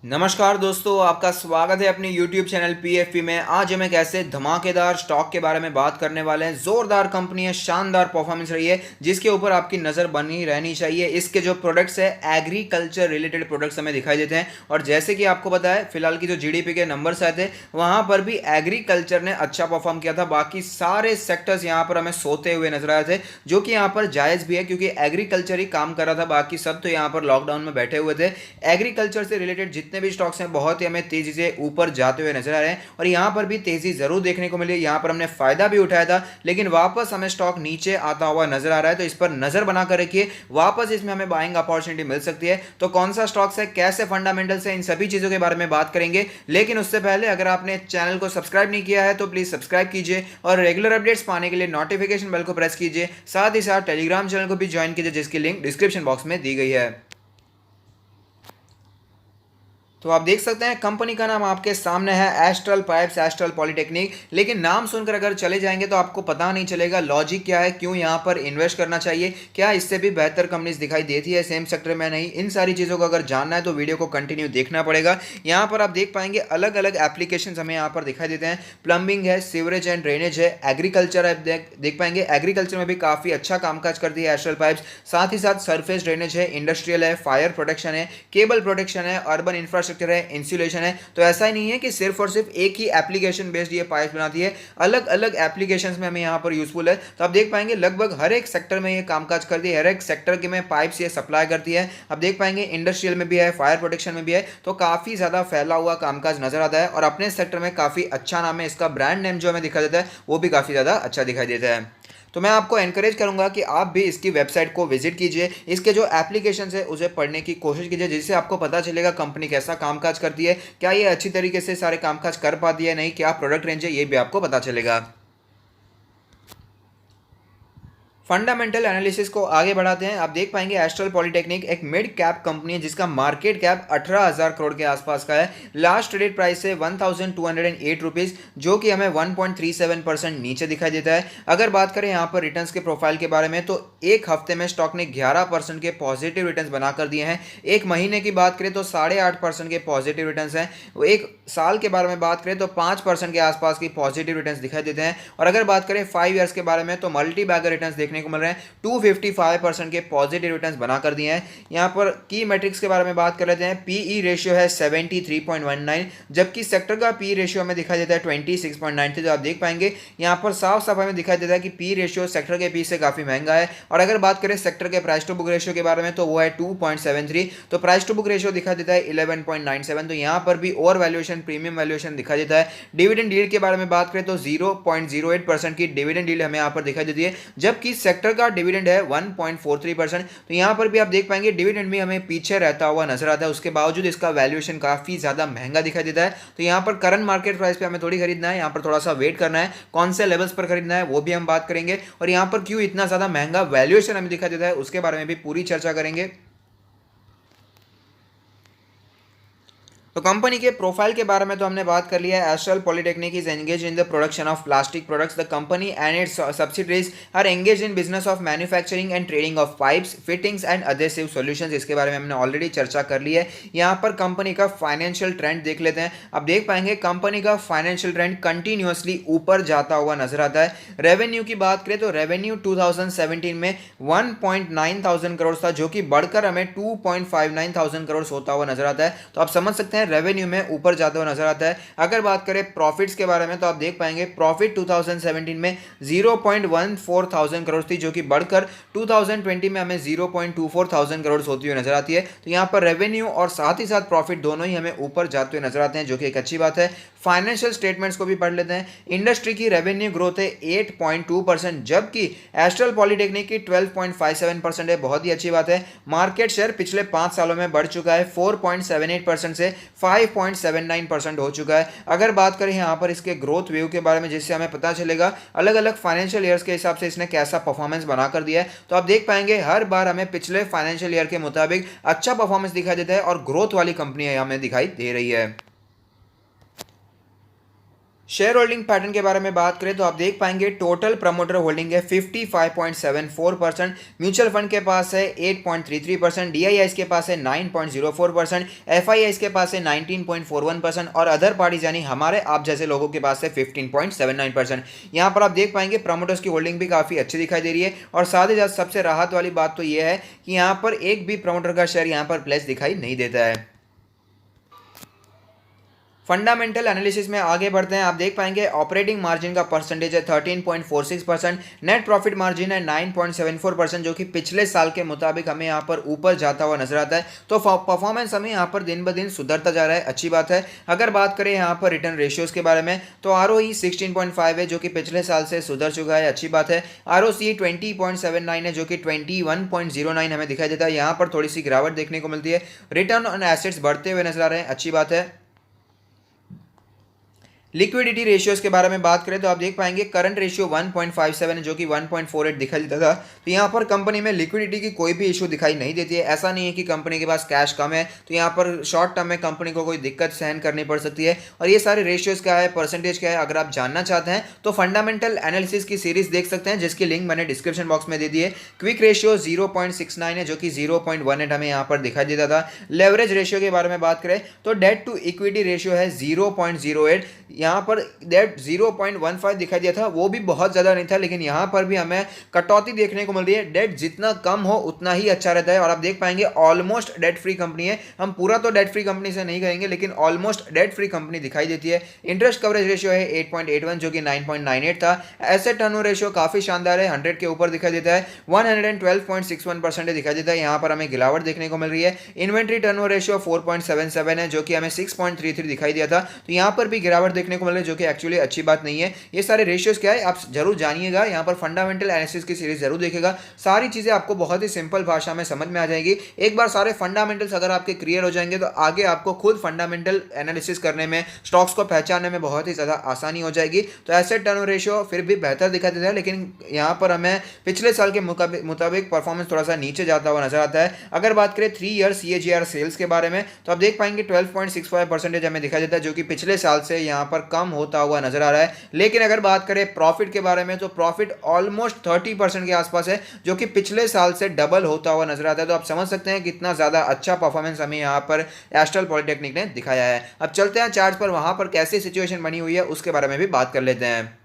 नमस्कार दोस्तों, आपका स्वागत है अपने YouTube चैनल PFP में। आज हम एक ऐसे धमाकेदार स्टॉक के बारे में बात करने वाले हैं। जोरदार कंपनी है, शानदार परफॉर्मेंस रही है, जिसके ऊपर आपकी नज़र बनी रहनी चाहिए। इसके जो प्रोडक्ट्स है, एग्रीकल्चर रिलेटेड प्रोडक्ट्स हमें दिखाई देते हैं। और जैसे कि आपको पता है, फिलहाल की जो GDP के नंबर्स आए थे, वहाँ पर भी एग्रीकल्चर ने अच्छा परफॉर्म किया था। बाकी सारे सेक्टर्स यहाँ पर हमें सोते हुए नजर आए थे, जो कि यहाँ पर जायज़ भी है, क्योंकि एग्रीकल्चर ही काम कर रहा था। बाकी सब तो यहाँ पर लॉकडाउन में बैठे हुए थे। एग्रीकल्चर से रिलेटेड जितने भी स्टॉक्स हैं, बहुत ही हमें तेजी से ऊपर जाते हुए नजर आ रहे हैं। और यहां पर भी तेजी जरूर देखने को मिली। यहां पर हमने फायदा भी उठाया था, लेकिन वापस हमें स्टॉक नीचे आता हुआ नजर आ रहा है। तो इस पर नजर बनाकर रखिए, वापस इसमें हमें बाइंग अपॉर्चुनिटी मिल सकती है। तो कौन सा स्टॉक्स है, कैसे फंडामेंटल्स है, इन सभी चीजों के बारे में बात करेंगे। लेकिन उससे पहले अगर आपने चैनल को सब्सक्राइब नहीं किया है तो प्लीज सब्सक्राइब कीजिए और रेगुलर अपडेट्स पाने के लिए नोटिफिकेशन बेल को प्रेस कीजिए। साथ ही साथ टेलीग्राम चैनल को भी ज्वाइन कीजिए, जिसकी लिंक डिस्क्रिप्शन बॉक्स में दी गई है। तो आप देख सकते हैं, कंपनी का नाम आपके सामने है, एस्ट्रल पाइप्स, एस्ट्रल पॉलिटेक्निक। लेकिन नाम सुनकर अगर चले जाएंगे तो आपको पता नहीं चलेगा लॉजिक क्या है, क्यों यहाँ पर इन्वेस्ट करना चाहिए, क्या इससे भी बेहतर कंपनीज दिखाई देती है सेम सेक्टर में। नहीं, इन सारी चीज़ों को अगर जानना है तो वीडियो को कंटिन्यू देखना पड़ेगा। यहाँ पर आप देख पाएंगे अलग अलग एप्लीकेशन हमें यहाँ पर दिखाई देते हैं। प्लम्बिंग है, सीवरेज एंड ड्रेनेज है, एग्रीकल्चर है, देख पाएंगे एग्रीकल्चर में भी काफ़ी अच्छा कामकाज करती है एस्ट्रल पाइप्स। साथ ही साथ सरफेस ड्रेनेज है, इंडस्ट्रियल है, फायर प्रोटेक्शन है, केबल प्रोटेक्शन है, अर्बन इंफ्रास्ट्रक्चर है, इंसुलेशन है। तो ऐसा ही नहीं है कि सिर्फ और सिर्फ एक ही एप्लीकेशन बेस्ड ये पाइप बनाती है, अलग अलग एप्लीकेशंस में हमें यहाँ पर यूजफुल है। तो आप देख पाएंगे लगभग हर एक सेक्टर में ये कामकाज करती है, हर एक सेक्टर के में पाइप्स ये सप्लाई करती है। आप देख पाएंगे इंडस्ट्रियल में भी है, फायर प्रोटेक्शन में भी है। तो काफी ज्यादा फैला हुआ कामकाज नजर आता है और अपने सेक्टर में काफी अच्छा नाम है। इसका ब्रांड नेम जो हमें दिखा देता है वो भी काफी ज्यादा अच्छा दिखाई देता है। तो मैं आपको एनकरेज करूंगा कि आप भी इसकी वेबसाइट को विजिट कीजिए, इसके जो एप्लीकेशन है उसे पढ़ने की कोशिश कीजिए, जिससे आपको पता चलेगा कंपनी कैसा कामकाज करती है, क्या ये अच्छी तरीके से सारे कामकाज कर पाती है, नहीं क्या प्रोडक्ट रेंज है, ये भी आपको पता चलेगा। फंडामेंटल एनालिसिस को आगे बढ़ाते हैं। आप देख पाएंगे एस्ट्रल पॉलिटेक्निक एक मिड कैप कंपनी है, जिसका मार्केट कैप 18,000 करोड़ के आसपास का है। लास्ट ट्रेडेड प्राइस है 1208 रुपीज़, जो कि हमें 1.37% नीचे दिखाई देता है। अगर बात करें यहाँ पर रिटर्न्स के प्रोफाइल के बारे में, तो एक हफ्ते में स्टॉक ने 11% के पॉजिटिव रिटर्न्स बनाकर दिए हैं। एक महीने की बात करें तो 8.5% के पॉजिटिव रिटर्न्स हैं। वो एक साल के बारे में बात करें तो 5% के आसपास की पॉजिटिव रिटर्न्स दिखाई देते हैं। और अगर बात करें 5 ईयर्स के बारे में, तो मल्टी बैगर रिटर्न्स देखने को मिल रहे हैं। 255% के पॉजिटिव रिटर्न्स बना कर दिए हैं। यहां पर की मैट्रिक्स के बारे में बात कर लेते हैं। पीई रेशियो है 73.19, जबकि सेक्टर का पी रेशियो हमें दिखाई देता है 26.93। तो आप देख पाएंगे यहां पर साफ साफ हमें दिखाई देता है कि पी रेशियो सेक्टर के पी से काफी महंगा है। और अगर बात करें सेक्टर के प्राइस टू बुक रेशियो के बारे में, तो वो है 2.73। तो प्राइस टू बुक रेशियो दिखा देता है 11.97। तो यहां पर भी ओवर वैल्यूएशन, प्रीमियम वैल्यूएशन दिखा देता है। डिविडेंड यील्ड के बारे में बात करें तो 0.08% की डिविडेंड यील्ड हमें यहां पर दिखाई देती है, जबकि सेक्टर का डिविडेंड है 1.43%। तो यहां पर भी आप देख पाएंगे डिविडेंड भी हमें पीछे रहता हुआ नजर आता है, उसके बावजूद इसका वैल्यूएशन काफी ज्यादा महंगा दिखाई देता है। तो यहां पर करंट मार्केट प्राइस पे हमें थोड़ी खरीदना है, यहां पर थोड़ा सा वेट करना है, कौन से लेवल्स पर खरीदना है वो भी हम बात करेंगे। और यहां पर क्यों इतना ज्यादा महंगा वैल्यूएशन हमें दिखाई देता है उसके बारे में भी पूरी चर्चा करेंगे। तो कंपनी के प्रोफाइल के बारे में तो हमने बात कर लिया है। Astral Polytechnic is engage in the production of plastic products. The company and its subsidiaries are engage in business of manufacturing and trading of pipes, fittings and adhesive solutions. इसके बारे में हमने ऑलरेडी चर्चा कर ली है। यहाँ पर कंपनी का फाइनेंशियल ट्रेंड देख लेते हैं। आप देख पाएंगे कंपनी का फाइनेंशियल ट्रेंड कंटिन्यूअसली ऊपर जाता हुआ नजर आता है। रेवेन्यू की बात करें तो रेवेन्यू 2017 में 1.9 करोड़ था, जो कि बढ़कर हमें 2.59 करोड़ होता हुआ नजर आता है। तो आप समझ सकते हैं रेवेन्यू में ऊपर जाते हुए नजर आता है। अगर बात करें प्रॉफिट्स के बारे में, तो आप देख पाएंगे प्रॉफिट 2017 में 0.14 करोड़ थी, जो कि बढ़कर 2020 में हमें 0.24 करोड़ होती हुई नजर आती है। तो यहां पर रेवेन्यू और साथ ही साथ प्रॉफिट दोनों ही हमें ऊपर जाते हुए नजर आते हैं, जो कि एक अच्छी बात है। फाइनेंशियल स्टेटमेंट्स को भी पढ़ लेते हैं। इंडस्ट्री की रेवेन्यू ग्रोथ है 8.2%, जबकि एस्ट्रल पॉलिटेक्निक की 12.57% है, बहुत ही अच्छी बात है। मार्केट शेयर पिछले 5 सालों में बढ़ चुका है 4.78% से 5.79% हो चुका है। अगर बात करें यहाँ पर इसके ग्रोथ व्यू के बारे में, जिससे हमें पता चलेगा अलग अलग फाइनेंशियल ईयर्स के हिसाब से इसने कैसा परफॉर्मेंस बनाकर दिया है, तो आप देख पाएंगे हर बार हमें पिछले फाइनेंशियल ईयर के मुताबिक अच्छा परफॉर्मेंस दिखाई देता है और ग्रोथ वाली कंपनी हमें दिखाई दे रही है। शेयर होल्डिंग पैटर्न के बारे में बात करें तो आप देख पाएंगे टोटल प्रमोटर होल्डिंग है 55.74%, म्यूचुअल फंड के पास है 8.33%, डीआईआईस के पास है 9.04%, एफआईआईस के पास है 19.41% और अदर पार्टीज यानी हमारे आप जैसे लोगों के पास है 15.79%। यहाँ पर आप देख पाएंगे प्रमोटर्स की होल्डिंग भी काफ़ी अच्छी दिखाई दे रही है और साथ ही साथ सबसे राहत वाली बात तो यह है कि यहाँ पर एक भी प्रमोटर का शेयर यहाँ पर प्लेस दिखाई नहीं देता है। फंडामेंटल एनालिसिस में आगे बढ़ते हैं। आप देख पाएंगे ऑपरेटिंग मार्जिन का परसेंटेज है 13.46%, नेट प्रॉफिट मार्जिन है 9.74% जो कि पिछले साल के मुताबिक हमें यहाँ पर ऊपर जाता हुआ नजर आता है। तो परफॉर्मेंस हमें यहाँ पर दिन ब दिन सुधरता जा रहा है, अच्छी बात है। अगर बात करें यहाँ पर रिटर्न रेशियोज के बारे में तो ROE 16.5 है जो कि पिछले साल से सुधर चुका है, अच्छी बात है। ROCE 20.79 है जो कि 21.09 हमें दिखाई देता है, यहाँ पर थोड़ी सी गिरावट देखने को मिलती है। रिटर्न ऑन एसेट्स बढ़ते हुए नजर आ रहे हैं, अच्छी बात है। लिक्विडिटी रेशियोज के बारे में बात करें तो आप देख पाएंगे करंट रेशियो 1.57 है जो कि 1.48 दिखाई देता था। तो यहाँ पर कंपनी में लिक्विडिटी की कोई भी इशू दिखाई नहीं देती है। ऐसा नहीं है कि कंपनी के पास कैश कम है तो यहाँ पर शॉर्ट टर्म में कंपनी को कोई दिक्कत सहन करनी पड़ सकती है। और ये सारे रेशियोज क्या है, परसेंटेज क्या है, अगर आप जानना चाहते हैं तो फंडामेंटल एनालिसिस की सीरीज देख सकते हैं जिसकी लिंक मैंने डिस्क्रिप्शन बॉक्स में दे दी है। क्विक रेशियो 0.69 है जो कि 0.18 हमें यहाँ पर दिखाई देता था। लेवरेज रेशियो के बारे में बात करें तो डेट टू इक्विटी रेशियो है 0.08, यहाँ पर डेट 0.15 दिखाई दिया था, वो भी बहुत ज़्यादा नहीं था, लेकिन यहाँ पर भी हमें कटौती देखने को मिल रही है। डेट जितना कम हो उतना ही अच्छा रहता है और आप देख पाएंगे ऑलमोस्ट डेट फ्री कंपनी है। हम पूरा तो डेट फ्री कंपनी से नहीं कहेंगे लेकिन ऑलमोस्ट डेट फ्री कंपनी दिखाई देती है। इंटरेस्ट कवरेज रेशियो है 8.81 जो कि 9.98 था। एसेट टर्नओवर रेशियो काफ़ी शानदार है, 100 के ऊपर दिखाई देता है, 112.61% दिखाई देता है, यहाँ पर हमें गिरावट देखने को मिल रही है। इन्वेंट्री टर्नओवर रेशियो 4.77 है जो कि हमें 6.33 दिखाई दिया था, तो यहाँ पर भी गिरावट देखने को मिल रही है जो कि एक्चुअली अच्छी बात नहीं है। ये सारे रेशियोज क्या है आप जरूर जानिएगा, यहाँ पर फंडामेंटल एनालिसिस की सीरीज जरूर देखेगा, सारी चीजें आपको बहुत ही सिंपल भाषा में समझ में आ जाएगी। एक बार सारे फंडामेंटल्स अगर आपके क्लियर हो जाएंगे तो आगे आपको खुद फंडामेंटल एनालिसिस करने में, स्टॉक्स को पहचानने में बहुत ही ज्यादा आसानी हो जाएगी। तो एसेट टर्नओवर रेशियो फिर भी बेहतर दिखाई देता है लेकिन यहाँ पर हमें पिछले साल के मुताबिक परफॉर्मेंस थोड़ा सा नीचे जाता हुआ नजर आता है। अगर बात करें 3 ईयर CAGR सेल्स के बारे में तो आप देख पाएंगे 12.65% हमें दिखाई देता है जो कि पिछले साल से यहाँ पर कम होता हुआ नजर आ रहा है। लेकिन अगर बात करें प्रॉफिट के बारे में तो प्रॉफिट ऑलमोस्ट 30% के आसपास है जो कि पिछले साल से डबल होता हुआ नजर आता है। तो आप समझ सकते हैं कितना ज्यादा अच्छा परफॉर्मेंस हमें यहाँ पर एस्ट्रल पॉलिटेक्निक ने दिखाया है। अब चलते हैं चार्ट पर, वहां पर कैसी सिचुएशन बनी हुई है उसके बारे में भी बात कर लेते हैं।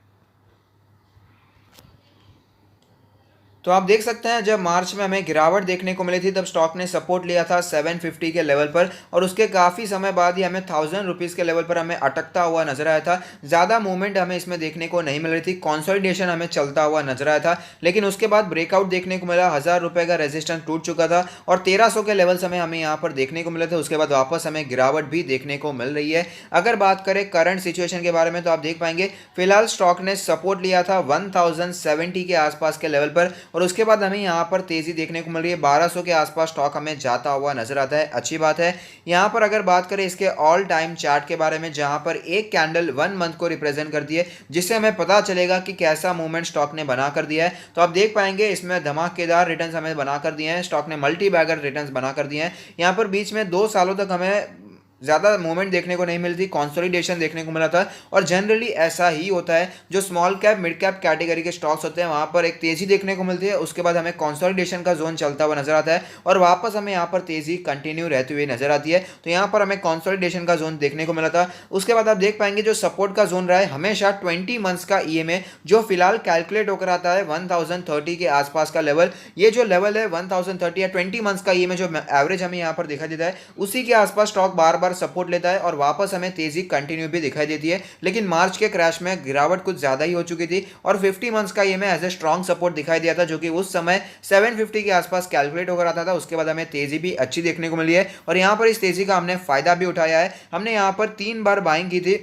तो आप देख सकते हैं जब मार्च में हमें गिरावट देखने को मिली थी तब स्टॉक ने सपोर्ट लिया था 750 के लेवल पर और उसके काफ़ी समय बाद ही हमें 1000 रुपीज़ के लेवल पर हमें अटकता हुआ नजर आया था। ज़्यादा मूवमेंट हमें इसमें देखने को नहीं मिल रही थी, कॉन्सोलिडेशन हमें चलता हुआ नजर आया था, लेकिन उसके बाद ब्रेकआउट देखने को मिला। 1000 रुपये का रेजिस्टेंस टूट चुका था और 1300 के लेवल्स हमें यहाँ पर देखने को मिले थे। उसके बाद वापस हमें गिरावट भी देखने को मिल रही है। अगर बात करें करंट सिचुएशन के बारे में तो आप देख पाएंगे फिलहाल स्टॉक ने सपोर्ट लिया था 1070 के आसपास के लेवल पर और उसके बाद हमें यहाँ पर तेजी देखने को मिल रही है। 1200 के आसपास स्टॉक हमें जाता हुआ नजर आता है, अच्छी बात है। यहाँ पर अगर बात करें इसके ऑल टाइम चार्ट के बारे में जहां पर एक कैंडल 1 मंथ को रिप्रेजेंट करती है जिससे हमें पता चलेगा कि कैसा मूवमेंट स्टॉक ने बना कर दिया है। तो आप देख पाएंगे इसमें धमाकेदार रिटर्न्स हमें बना कर दिए हैं, स्टॉक ने मल्टी बैगर रिटर्न्स बना कर दिए हैं। यहाँ पर बीच में 2 सालों तक हमें ज़्यादा मूवमेंट देखने को नहीं मिलती, कंसोलिडेशन देखने को मिला था और जनरली ऐसा ही होता है। जो small cap mid cap category के स्टॉक्स होते हैं वहाँ पर एक तेज़ी देखने को मिलती है, उसके बाद हमें कंसोलिडेशन का जोन चलता हुआ नजर आता है और वापस हमें यहाँ पर तेज़ी कंटिन्यू रहती हुई नजर आती है। तो यहाँ पर हमें कंसोलिडेशन का जोन देखने को मिला था। उसके बाद आप देख पाएंगे जो सपोर्ट का जोन रहा है हमेशा 20 मंथ्स का EMA जो फिलहाल कैलकुलेट होकर आता है 1030 के आसपास का लेवल। ये जो लेवल है 1030 या 20 मंथ्स का EMA जो एवरेज हमें यहाँ पर दिखाई देता है उसी के आसपास स्टॉक बार बार सपोर्ट लेता है और वापस हमें तेजी कंटिन्यू भी दिखाई देती है। लेकिन मार्च के क्रैश में गिरावट कुछ ज्यादा ही हो चुकी थी और 50 मंथ्स का ये में एज ए स्ट्रॉन्ग सपोर्ट दिखाई दिया था जो कि उस समय 750 के आसपास कैलकुलेट होकर आता था। उसके बाद हमें तेजी भी अच्छी देखने को मिली है और यहां पर इस तेजी का हमने फायदा भी उठाया है। हमने यहां पर 3 बार बाइंग की थी।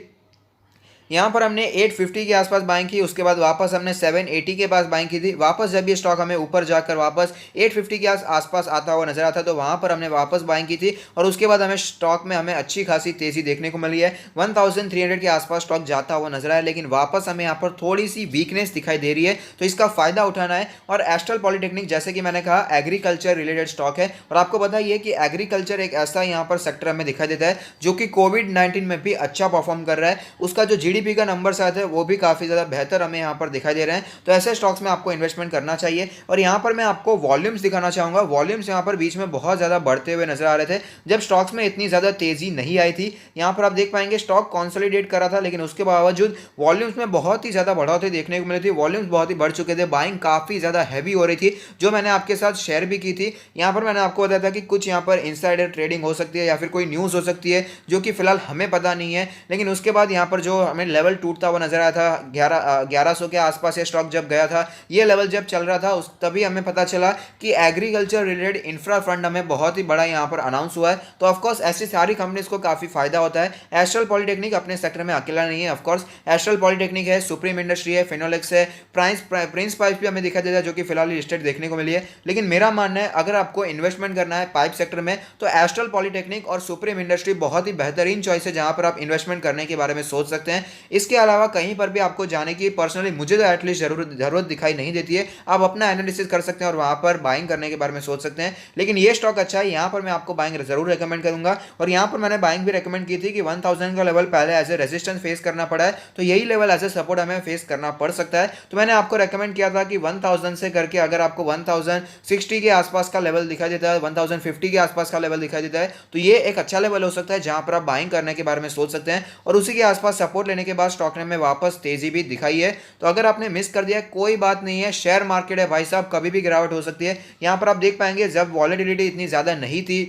यहाँ पर हमने 850 के आसपास बाइंग की, उसके बाद वापस हमने 780 के पास बाइंग की थी। वापस जब ये स्टॉक हमें ऊपर जाकर वापस 850 के आसपास आता हुआ नजर आता तो वहाँ पर हमने वापस बाइंग की थी और उसके बाद हमें स्टॉक में हमें अच्छी खासी तेजी देखने को मिली है। 1300 के आसपास स्टॉक जाता हुआ नजर आया लेकिन वापस हमें यहाँ पर थोड़ी सी वीकनेस दिखाई दे रही है, तो इसका फायदा उठाना है। और एस्ट्रल पॉलिटेक्निक जैसे कि मैंने कहा एग्रीकल्चर रिलेटेड स्टॉक है और आपको बताइए कि एग्रीकल्चर एक ऐसा यहाँ पर सेक्टर हमें दिखाई देता है जो कि कोविड-19 में भी अच्छा परफॉर्म कर रहा है। उसका जो GDP जीडीपी का नंबर्स आते हैं वो भी काफ़ी ज़्यादा बेहतर हमें यहाँ पर दिखाई दे रहे हैं। तो ऐसे स्टॉक्स में आपको इन्वेस्टमेंट करना चाहिए। और यहाँ पर मैं आपको वॉल्यूम्स दिखाना चाहूँगा। वॉल्यूम्स यहाँ पर बीच में बहुत ज़्यादा बढ़ते हुए नजर आ रहे थे जब स्टॉक्स में इतनी ज़्यादा तेज़ी नहीं आई थी। यहाँ पर आप देख पाएंगे स्टॉक कॉन्सोलिडेट करा था, लेकिन उसके बावजूद वॉल्यूम्स में बहुत ही ज़्यादा बढ़ोतरी देखने को मिली थी। वॉल्यूम्स बहुत ही बढ़ चुके थे, बाइंग काफ़ी ज़्यादा हैवी हो रही थी, जो मैंने आपके साथ शेयर भी की थी। यहाँ पर मैंने आपको बताया था कि कुछ यहाँ पर इनसाइडर ट्रेडिंग हो सकती है या फिर कोई न्यूज़ हो सकती है जो कि फिलहाल हमें पता नहीं है। लेकिन उसके बाद यहाँ पर जो हमें लेवल टूटता हुआ नजर आया था 1100 के आसपास ये स्टॉक जब गया था, ये लेवल जब चल रहा था उस तभी हमें पता चला कि एग्रीकल्चर रिलेटेड इंफ्रा फंड हमें बहुत ही बड़ा यहाँ पर अनाउंस हुआ है। तो ऑफकोर्स ऐसी सारी कंपनीज को काफ़ी फायदा होता है। एस्ट्रल पॉलिटेक्निक अपने सेक्टर में अकेला नहीं है। ऑफकोर्स एस्ट्रल पॉलिटेक्निक है, सुप्रीम इंडस्ट्री है, फिनोलेक्स है, प्रिंस पाइप भी हमें दिखाई देता है जो कि फिलहाल लिस्टेड देखने को मिली है। लेकिन मेरा मानना है अगर आपको इन्वेस्टमेंट करना है पाइप सेक्टर में तो एस्ट्रल पॉलिटेक्निक और सुप्रीम इंडस्ट्री बहुत ही बेहतरीन चॉइस है जहां पर आप इन्वेस्टमेंट करने के बारे में सोच सकते हैं। इसके अलावा कहीं पर भी आपको जाने की पर्सनली मुझे तो एटलीस्ट जरूरत दिखाई नहीं देती है। आप अपना एनालिसिस कर सकते हैं और वहां पर बाइंग करने के बारे में सोच सकते हैं। लेकिन ये स्टॉक अच्छा है, यहाँ पर मैं आपको बाइंग जरूर रेकमेंड करूंगा। और यहाँ पर मैंने बाइंग भी रेकमेंड की थी कि 1000 का लेवल पहले एज ए रेजिस्टेंस फेस करना पड़ा है, तो यही लेवल एज ए सपोर्ट हमें फेस करना पड़ सकता है। तो मैंने आपको रेकमेंड किया था कि 1000 से करके अगर आपको 1060 के आसपास का लेवल दिखाई देता है, 1050 के आसपास का लेवल दिखाई देता है, तो ये एक अच्छा लेवल हो सकता है जहां पर आप बाइंग करने के बारे में सोच सकते हैं। और उसी के आसपास सपोर्ट लेने के बाद स्टॉक ने में वापस तेजी भी दिखाई है। तो अगर आपने मिस कर दिया कोई बात नहीं है, शेयर मार्केट है भाई साहब, कभी भी गिरावट हो सकती है। यहां पर आप देख पाएंगे जब वॉलेटिलिटी इतनी ज्यादा नहीं थी,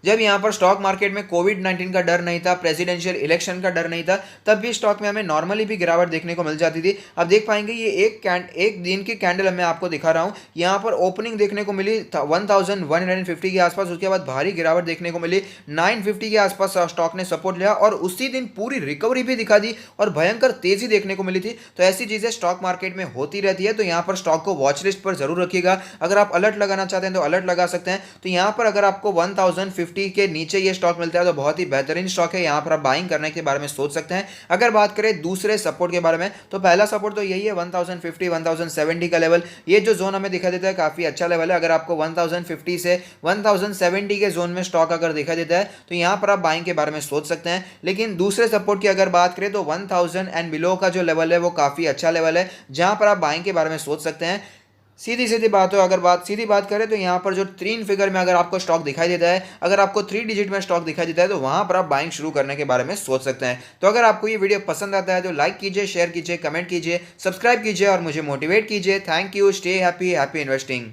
जब यहाँ पर स्टॉक मार्केट में कोविड-19 का डर नहीं था, प्रेसिडेंशियल इलेक्शन का डर नहीं था, तब भी स्टॉक में हमें नॉर्मली भी गिरावट देखने को मिल जाती थी। अब देख पाएंगे ये एक दिन की कैंडल मैं आपको दिखा रहा हूँ, यहाँ पर ओपनिंग देखने को मिली 1150 के आसपास, उसके बाद भारी गिरावट देखने को मिली 950 के आसपास स्टॉक ने सपोर्ट लिया और उसी दिन पूरी रिकवरी भी दिखा दी और भयंकर तेजी देखने को मिली थी। तो ऐसी चीजें स्टॉक मार्केट में होती रहती है। तो यहाँ पर स्टॉक को वॉच लिस्ट पर जरूर रखिएगा। अगर आप अलर्ट लगाना चाहते हैं तो अलर्ट लगा सकते हैं। तो यहाँ पर अगर आपको 1050 के नीचे ये स्टॉक मिलता है तो बहुत ही बेहतरीन स्टॉक है, यहाँ पर आप बाइंग करने के बारे में सोच सकते हैं। अगर बात करें दूसरे सपोर्ट के बारे में तो पहला सपोर्ट तो यही है 1050 1070 का लेवल। ये जो जोन हमें दिखाई देता है काफी अच्छा लेवल है। अगर आपको 1050 से 1070 के जोन में स्टॉक अगर दिखाई देता है तो यहाँ पर आप बाइंग के बारे में सोच सकते हैं। लेकिन दूसरे सपोर्ट की अगर बात करें तो 1000 एंड बिलो का जो लेवल है वो काफी अच्छा लेवल है जहां पर आप बाइंग के बारे में सोच सकते हैं। सीधी बात हो, अगर सीधी बात करें तो यहाँ पर जो 3 फिगर में अगर आपको स्टॉक दिखाई देता है, अगर आपको 3 डिजिट में स्टॉक दिखाई देता है तो वहां पर आप बाइंग शुरू करने के बारे में सोच सकते हैं। तो अगर आपको ये वीडियो पसंद आता है तो लाइक कीजिए, शेयर कीजिए, कमेंट कीजिए, सब्सक्राइब कीजिए और मुझे मोटिवेट कीजिए। Thank you, stay happy, happy investing.